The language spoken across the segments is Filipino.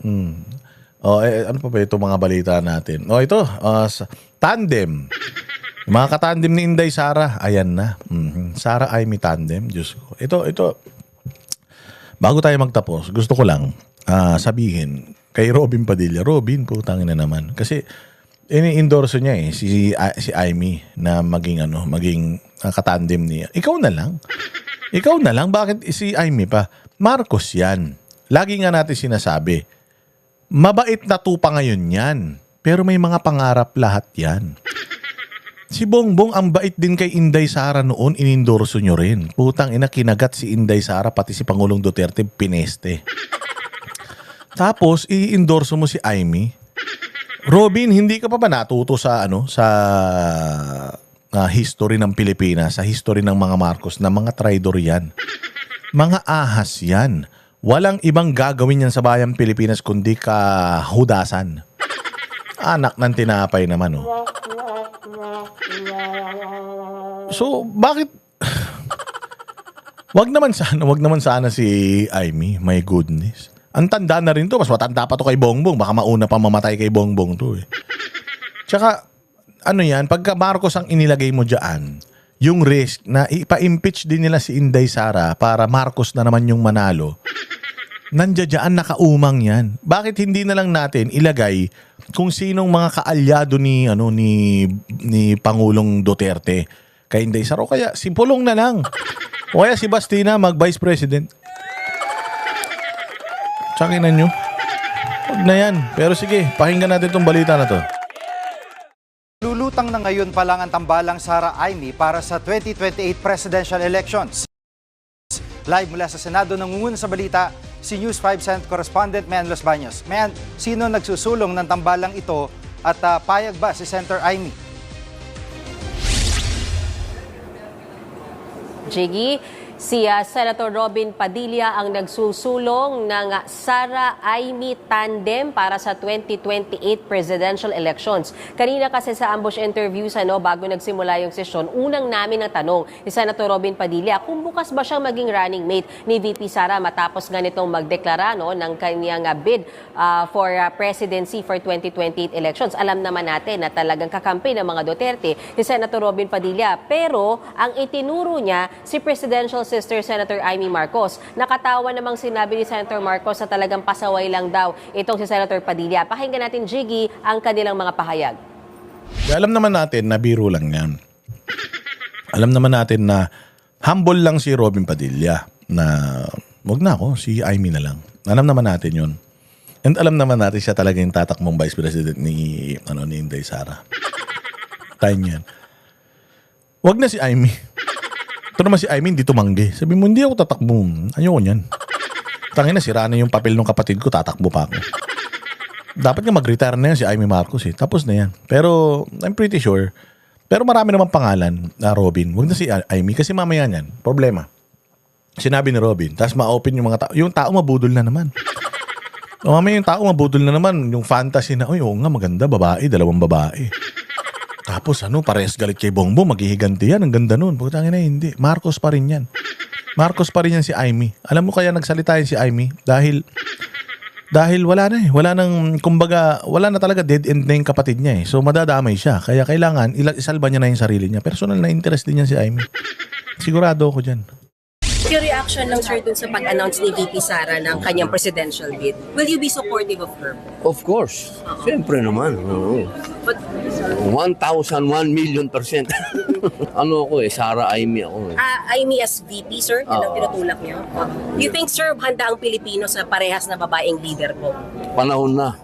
Hmm. Oh, ano pa ba itong mga balita natin? Oh, ito, tandem. Yung mga katandem ni Inday Sara, ayan na. Sara Amy tandem, Diyos ko. Ito, bago tayo magtapos, gusto ko lang sabihin kay Robin Padilla. Robin, putangin na naman. Kasi ini-endorse niya si Amy na maging katandem niya. Ikaw na lang. Ikaw na lang, bakit si Amy pa? Marcos yan. Lagi nga natin sinasabi, mabait na tupa ngayon yan. Pero may mga pangarap lahat yan. Si Bongbong ang bait din kay Inday Sara noon, inendorso nyo rin. Putang ina, kinagat si Inday Sara, pati si Pangulong Duterte, pineste. Tapos, i-endorso mo si Amy. Robin, hindi ka pa ba natuto sa history ng Pilipinas, sa history ng mga Marcos, na mga traidor yan? Mga ahas yan. Walang ibang gagawin yan sa bayang Pilipinas kundi kahudasan. Anak ng tinapay naman, oh. So, bakit wag naman sana si Amy, my goodness. Ang tanda na rin to, mas matanda pa to kay Bongbong, baka mauna pa mamatay kay Bongbong to eh. Tsaka pagka Marcos ang inilagay mo diyan, yung risk na ipa-impeach din nila si Inday Sara para Marcos na naman yung manalo. Nandiyan nakaumang yan. Bakit hindi na lang natin ilagay kung sinong mga kaalyado ni Pangulong Duterte kay Inday Sara, o kaya si Pulong na lang, o kaya si Bastina mag-Vice President. Tsakinan nyo. Huwag na yan. Pero sige, pakinggan natin tong balita na to. Lulutang na ngayon pa lang ang tambalang Sara Amy para sa 2028 presidential elections. Live mula sa Senado, nangunguna sa balita si News 5 Senate correspondent Mayan Los Baños. Mayan, sino nagsusulong ng tambalang ito at payag ba si Senator Amy? Jiggy, si Senator Robin Padilla ang nagsusulong ng Sara Amy tandem para sa 2028 presidential elections. Kanina kasi sa ambush interviews bago nagsimula yung sesyon, unang namin ang tanong ni Senator Robin Padilla kung bukas ba siyang maging running mate ni VP Sara matapos ganitong magdeklara ng kanyang bid for presidency for 2028 elections. Alam naman natin na talagang kakampi ng mga Duterte si Senator Robin Padilla, pero ang itinuro niya si Presidential Sister Senator Amy Marcos. Nakatawa namang sinabi ni Senator Marcos na talagang pasaway lang daw itong si Senator Padilla. Pakinggan natin, Jiggy, ang kanilang mga pahayag. Alam naman natin na biro lang yan. Alam naman natin na humble lang si Robin Padilla na wag na ako, si Amy na lang. Alam naman natin yun. And alam naman natin siya talaga yung tatakbong Vice President ni Inday Sara. Tayo yan. Wag na si Amy. Ito naman si Amy, hindi tumanggi. Sabi mo, hindi ako tatakbo. Ayoko niyan. Tangina, sira na yung papel ng kapatid ko, tatakbo pa ako. Dapat nga mag-retire na yan si Amy Marcos eh. Tapos na yan. Pero, I'm pretty sure. Pero marami naman pangalan na Robin. Huwag na si Amy kasi mamaya yan. Problema. Sinabi ni Robin. Tapos ma-open yung mga tao. Yung tao mabudol na naman. O mamaya yung tao mabudol na naman. Yung fantasy na, oo nga, maganda, babae, dalawang babae. Tapos parehas galit kay Bongbong, maghihiganti yan, ang ganda nun. Pagkatangin na hindi, Marcos pa rin yan. Marcos pa rin yan si Amy. Alam mo kaya nagsalita yan si Amy? Dahil wala na wala na talaga, dead end na yung kapatid niya eh. So madadamay siya. Kaya kailangan, isalba niya na yung sarili niya. Personal na interest din yan si Amy. Sigurado ako dyan. Yung reaction ng sir dun sa pag-announce ni VP Sara ng kanyang presidential bid, will you be supportive of her? Of course. Siyempre naman. Oo. But 1,001,000,000%. Ano ako Sara Amy ako Amy as VP, sir, yan ang tinutulak niyo. You think, sir, handa ang Pilipino sa parehas na babaeng leader po? Panahon na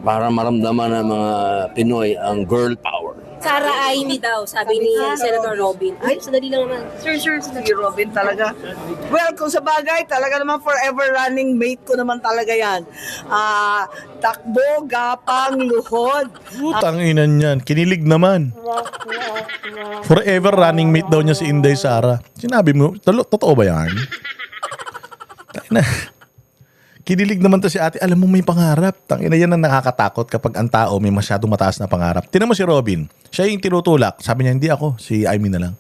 para maramdaman ng mga Pinoy ang girl power. Sara Amy daw, sabi ni Senator Robin. Ay, sadali lang naman. Sir, Si Robin talaga. Well, kung sa bagay, talaga naman forever running mate ko naman talaga yan. Takbo, gapang, luhod. Putang inan yan. Kinilig naman. Forever running mate daw niya si Inday Sara. Sinabi mo, totoo ba yan? Tangina. Kinilig naman to si ate. Alam mo may pangarap. Tangina yan ang nakakatakot kapag ang tao may masyadong mataas na pangarap. Tinan mo si Robin. Siya yung tinutulak. Sabi niya, hindi ako. Si Amy na lang.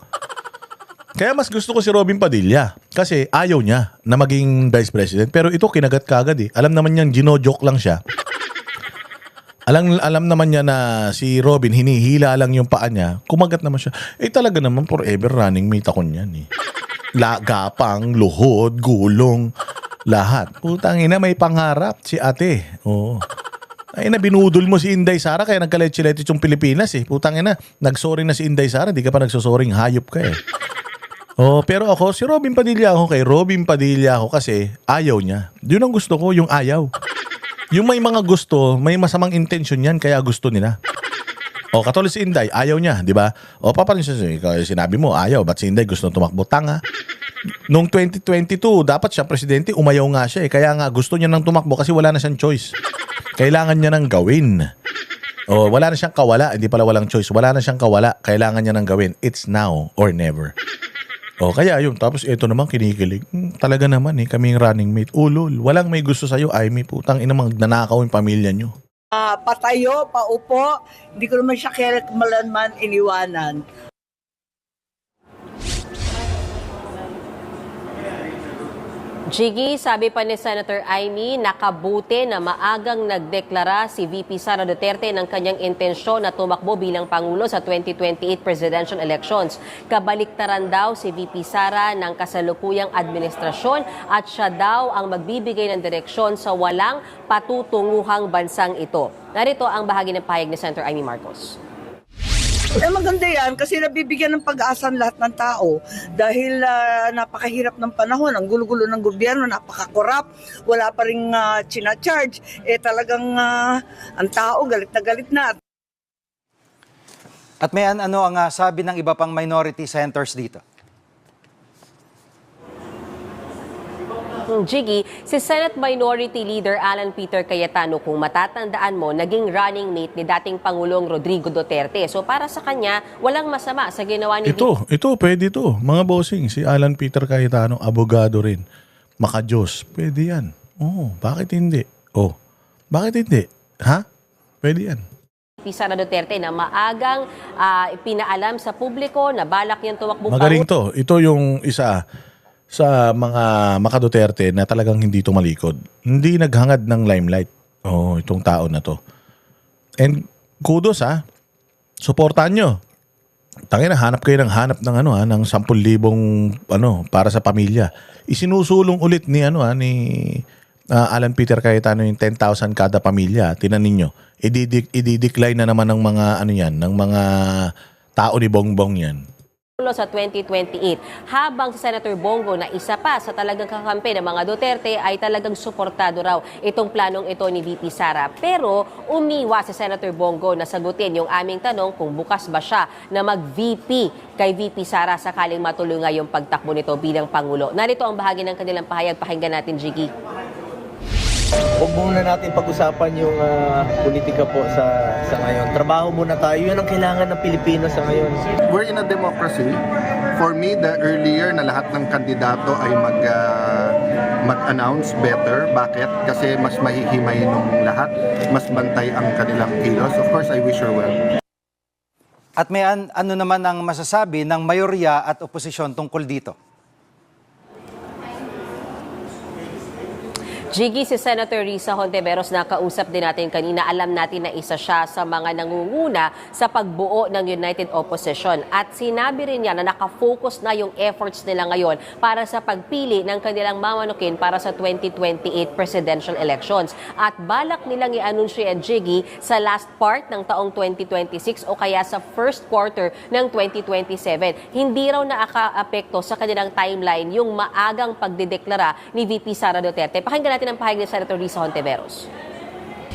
Kaya mas gusto ko si Robin Padilla kasi ayaw niya na maging vice president. Pero ito kinagat kagad eh. Alam naman niyang gino-joke lang siya. Alam naman niya na si Robin hinihila lang yung paa niya. Kumagat naman siya. Eh talaga naman forever running mate ako niyan eh. Gapang, luhod, gulong, lahat. Putang ina, may pangarap si ate. Oo. Ay na, binudol mo si Inday Sara kaya nagkaletse-letse yung Pilipinas eh. Putang ina, nagsorry na si Inday Sara, di ka pa nagsosoring, hayop ka eh. Oh, pero ako, si Robin Padilla ako kay Robin Padilla ako kasi ayaw niya. Yun ang gusto ko, yung ayaw. Yung may mga gusto, may masamang intention yan kaya gusto nila. O, katulad si Inday, ayaw niya, di ba? O, paparin siya, sinabi mo, ayaw, ba't si Inday gusto tumakbo? Tanga. Noong 2022, dapat siya presidente, umayaw nga siya eh. Kaya nga, gusto niya nang tumakbo kasi wala na siyang choice. Kailangan niya nang gawin. O, wala na siyang kawala. Hindi pala walang choice. Wala na siyang kawala. Kailangan niya nang gawin. It's now or never. O, kaya yun. Tapos ito naman kinikilig. Talaga naman eh, kaming running mate. Ulol. Walang may gusto sa'yo. Ay, may putang ina, magnanakaw yung pamilya niyo. Patayo, paupo, hindi ko naman siya kailanman iniwanan. Jiggy, sabi pa ni Senator Amy, nakabuti na maagang nagdeklara si VP Sara Duterte ng kanyang intensyon na tumakbo bilang Pangulo sa 2028 presidential elections. Kabaliktaran daw si VP Sara ng kasalukuyang administrasyon at siya daw ang magbibigay ng direksyon sa walang patutunguhang bansang ito. Narito ang bahagi ng pahayag ni Senator Amy Marcos. Eh maganda yan kasi nabibigyan ng pag-asa ang lahat ng tao dahil napakahirap ng panahon, ang gulo-gulo ng gobyerno, napaka-corrupt, wala pa rin charge. Eh talagang ang tao galit na. At may ano ang sabi ng iba pang minority senators dito? Jiggy, si Senate Minority Leader Alan Peter Cayetano, kung matatandaan mo, naging running mate ni dating Pangulong Rodrigo Duterte. So para sa kanya, walang masama sa ginawa ni Ito, pwede ito. Mga bossing, si Alan Peter Cayetano, abogado rin. Maka-Diyos, pwede yan. Oh, bakit hindi? Oh, bakit hindi? Ha? Pwede yan. Sara Duterte na maagang ipinaalam sa publiko na balak niyang tumakbo. Magaling to. Ito yung isa sa mga maka-Duterte na talagang hindi tumalikod. Hindi naghangad ng limelight. Oh, itong tao na to. And kudos suportahan nyo. Tangina, hanap kayo ng ng 10,000 para sa pamilya. Isinusulong ulit ni Alan Peter Cayetano yung 10,000 kada pamilya. Tinanin nyo. I-decline na naman ng mga ng mga tao ni Bongbong yan. Sa 2028, habang si Senator Bongo na isa pa sa talagang kakampi ng mga Duterte ay talagang suportado raw itong planong ito ni VP Sara. Pero umiwa si Senator Bongo na sagutin yung aming tanong kung bukas ba siya na mag-VP kay VP Sara sakaling matuloy nga yung pagtakbo nito bilang Pangulo. Narito ang bahagi ng kanilang pahayag. Pakinggan natin, Jiggy. Huwag muna natin pag-usapan yung politika po sa ngayon. Trabaho muna tayo. Yun ang kailangan ng Pilipino sa ngayon. We're in a democracy. For me, the earlier na lahat ng kandidato ay mag-announce better. Bakit? Kasi mas mahihimay nung lahat. Mas bantay ang kanilang kilos. Of course, I wish her well. At may ano naman ang masasabi ng mayorya at oposisyon tungkol dito? Jiggy, si Senator Risa Hontiveros na kausap din natin kanina, alam natin na isa siya sa mga nangunguna sa pagbuo ng United Opposition. At sinabi rin niya na nakafocus na yung efforts nila ngayon para sa pagpili ng kanilang mamanukin para sa 2028 presidential elections. At balak nilang i-anunsyo yan, Jiggy, sa last part ng taong 2026 o kaya sa first quarter ng 2027. Hindi raw nakaka-apekto sa kanilang timeline yung maagang pagdedeklara ni VP Sara Duterte. Pakinggan natin ang pahayag ni Senator Risa Hontiveros.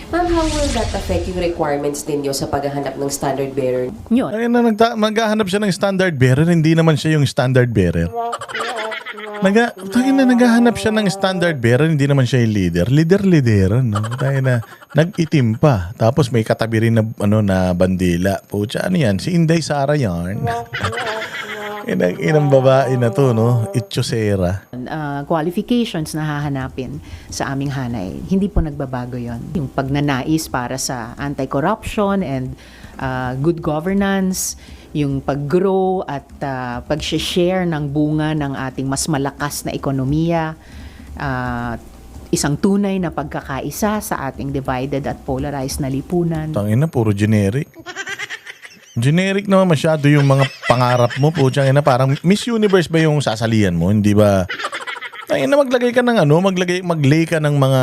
Ma'am, how will that affect yung requirements ninyo sa paghahanap ng standard bearer? Ay na, maghahanap siya ng standard bearer, hindi naman siya yung standard bearer. Naghahanap siya ng standard bearer, hindi naman siya yung leader. Leader. No? Nag-itim pa. Tapos may katabi rin na bandila. Pucha, ano yan? Si Inday Sara yan. Inang babae na to, no? Itchosera. Qualifications na hahanapin sa aming hanay. Hindi po nagbabago yon. Yung pagnanais para sa anti-corruption and good governance, yung pag-grow at pag-share ng bunga ng ating mas malakas na ekonomiya, isang tunay na pagkakaisa sa ating divided at polarized na lipunan. Tangina, puro generic. Generic naman masyado yung mga pangarap mo po. Tiyang ina, parang Miss Universe ba yung sasalihan mo? Hindi ba? Tangina, maglagay ka ng maglay ka ng mga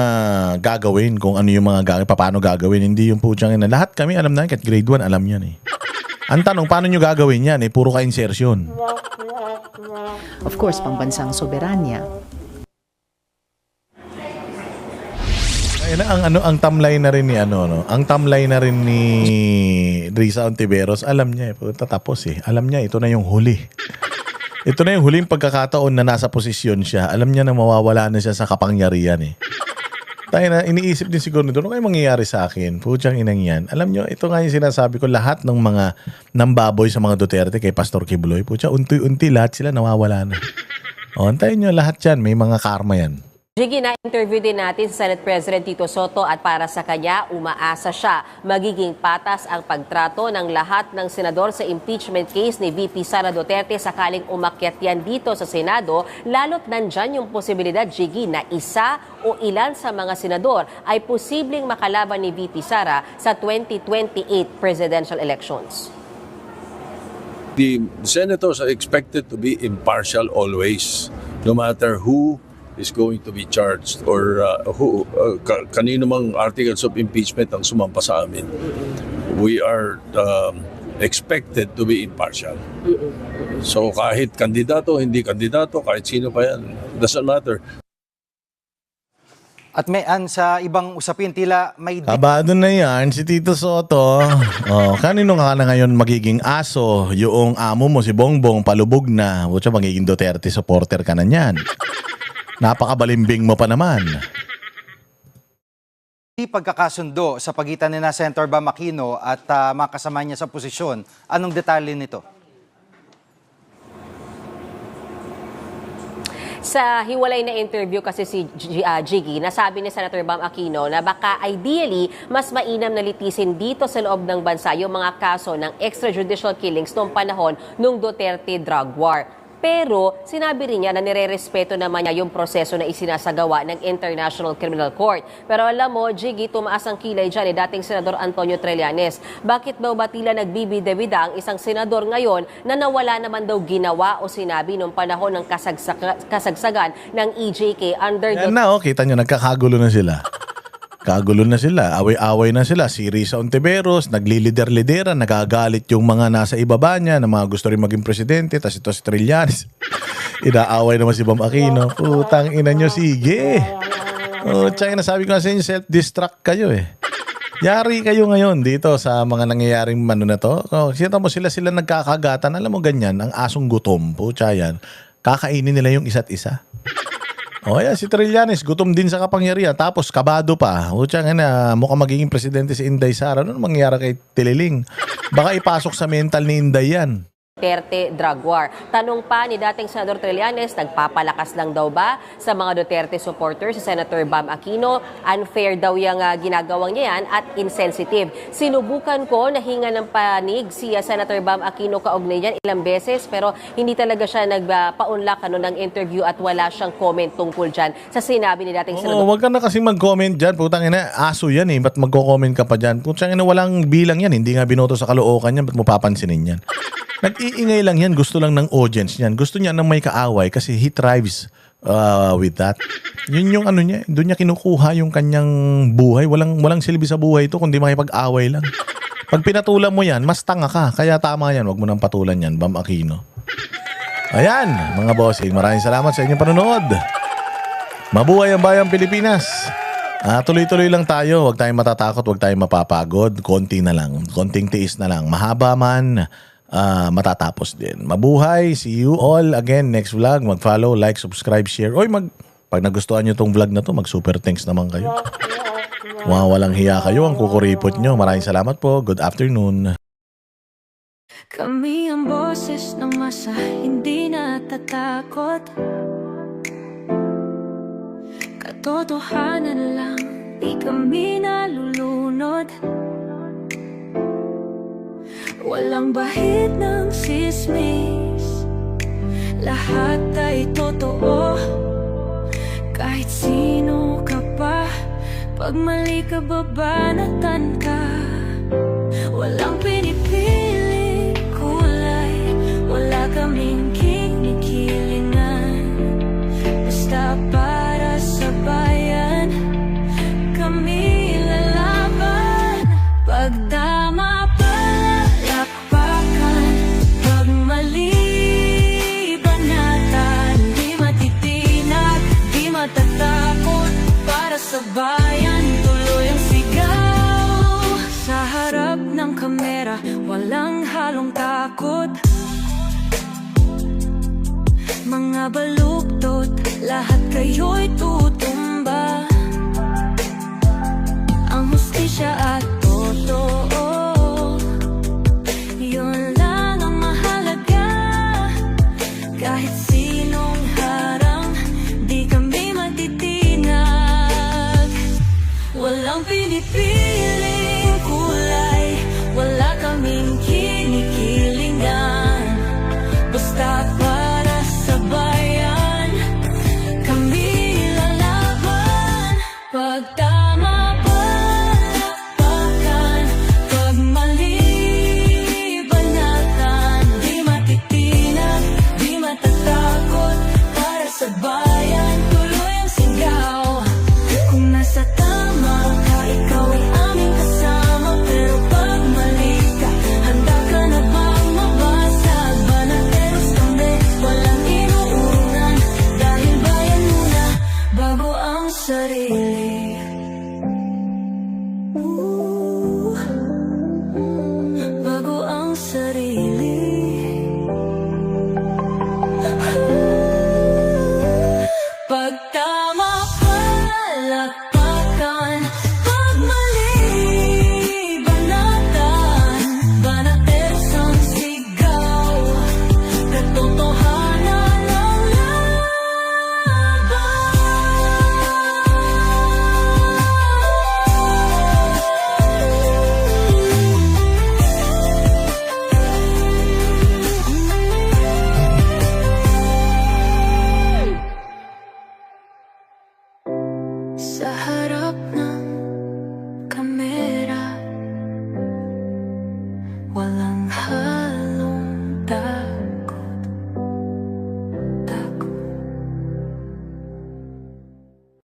gagawin kung ano yung mga gagawin, paano gagawin. Hindi yung po tiyang ina. Lahat kami alam na, kahit grade 1 alam yan eh. Ang tanong, paano nyo gagawin yan eh? Puro ka insertion. Of course, pambansang soberanya. Ang tamlay na rin ni ang tamlay na rin ni Risa Ontiveros, alam niya puta, tapos alam niya ito na yung huli. Ito na yung huling pagkakataon na nasa posisyon siya. Alam niya na mawawala na siya sa kapangyarihan Tayo na iniisip din siguro nito, ano kayo mangyayari sa akin? Putyang inang yan. Alam niyo, ito nga yung sinasabi ko, lahat ng mga nambaboy sa mga Duterte kay Pastor Kibuloy, putya, unti-unti lahat sila nawawala na. Antayin niyo lahat yan, may mga karma yan. Jiggy, na-interview din natin si Senate President Tito Soto at para sa kanya, umaasa siya magiging patas ang pagtrato ng lahat ng senador sa impeachment case ni VP Sara Duterte sakaling umakyat yan dito sa Senado, lalo't nandyan yung posibilidad, Jiggy, na isa o ilan sa mga senador ay posibleng makalaban ni VP Sara sa 2028 presidential elections. The senators are expected to be impartial always, no matter who is going to be charged or kanino mang articles of impeachment ang sumampa sa amin. We are expected to be impartial. So kahit kandidato, hindi kandidato, kahit sino pa yan, doesn't matter. At sa ibang usapin, tila may... Kabado na yan, si Tito Soto. Kanino ka na ngayon magiging aso? Yung amo mo, si Bongbong, palubog na. Butya, magiging Duterte supporter ka na yan. Napakabalimbing mo pa naman. Di pagkakasundo sa pagitan ni Senator Bam Aquino at mga kasama niya sa posisyon. Anong detalye nito? Sa hiwalay na interview kasi si Jiggy, nasabi ni Senator Bam Aquino na baka ideally mas mainam na litisin dito sa loob ng bansa yung mga kaso ng extrajudicial killings noong panahon ng Duterte drug war. Pero sinabi rin niya na nire-respeto naman niya yung proseso na isinasagawa ng International Criminal Court. Pero alam mo, Jiggy, tumaas ang kilay dyan dating Senador Antonio Trillanes. Bakit daw ba tila nagbibida-bida ang isang senador ngayon na nawala naman daw ginawa o sinabi noong panahon ng kasagsagan ng EJK under Yan na, kita nyo, nagkakagulo na sila. Kagulo na sila, away-away na sila. Si Risa Ontiveros, naglilider-lidera, nagagalit yung mga nasa ibaba niya, na mga gusto rin maging presidente, tas ito si Trillanes. Inaaway naman si Bam Aquino. Putang ina nyo, sige. Tsaka nasabi ko na sa inyo, self-destruct kayo Yari kayo ngayon dito sa mga nangyayaring na to. Sita mo sila nagkakagatan. Alam mo ganyan, ang asong gutom, putya yan, kakainin nila yung isa't isa. Si Trillanes, gutom din sa kapangyarihan, tapos kabado pa. Mukhang magiging presidente si Inday Sara. Ano mangyayari kay Tililing? Baka ipasok sa mental ni Inday yan. Duterte drug war. Tanong pa ni dating Senador Trillanes, nagpapalakas lang daw ba sa mga Duterte supporters si Senator Bam Aquino? Unfair daw yung ginagawang niya yan at insensitive. Sinubukan ko na hinga ng panig si Senator Bam Aquino kaugnay niyan ilang beses pero hindi talaga siya nagpa-unlock ng interview at wala siyang comment tungkol dyan sa sinabi ni dating Senador. Huwag ka na kasi mag-comment dyan. Putang ina, aso yan Ba't magko-comment ka pa dyan? Putang ina, walang bilang yan. Hindi nga binoto sa Caloocan yan. Ba't mo papansinin yan? Nag-iingay lang yan. Gusto lang ng audience niyan. Gusto niya ng may kaaway kasi he thrives with that. Yun yung niya. Doon niya kinukuha yung kanyang buhay. Walang silbi sa buhay ito kundi makipag-away lang. Pag pinatulan mo yan, mas tanga ka. Kaya tama yan. Huwag mo nang patulan yan, Bam Aquino. Ayan, mga bossing. Maraming salamat sa inyong panonood. Mabuhay ang bayang Pilipinas. Tuloy-tuloy lang tayo. Huwag tayong matatakot. Huwag tayong mapapagod. Konti na lang. Konting tiis na lang. Mahaba man, matatapos din. Mabuhay. See you all again next vlog. Mag-follow, like, subscribe, share. Pag nagustuhan nyo tong vlog na to, mag-super thanks naman kayo. Walang hiya kayo. Ang kukuripot nyo. Maraming salamat po. Good afternoon. Kami ang boses ng masa, hindi natatakot. Katotohanan lang, di kami nalulunod. Walang bahid ng sismis, lahat ay totoo. Kahit sino ka pa, pag mali ka babanatan ka. Walang pinipili kulay, wala kaming kinikilingan. Basta para sa bayan, kami lalaban. Pagdama palakpakan, pag mali banatan. Di matitinag, di matatakot, para sa bayan tuloy ang sigaw. Sa harap ng kamera, walang halong takot. Mga baluktot, lahat kayo'y tutumba. Ang hustisya at totoo, yun lang ang mahalaga. Kahit sinong harang, di kami matitinag. Walang pinipiling kulay, wala kaming kinikilingan. Basta para sa bayan, kami lalaban. Pagtama palakpakan, pag mali banatan. Di matitinag, di matatakot, para sa bayan tuloy ang sigaw. Kung nasa tama ka, ikaw ay aming kasama. Pero pag mali ka, handa ka na bang mabasag? Banateros kami, walang inuunan. Dahil bayan muna, bago ang sarili.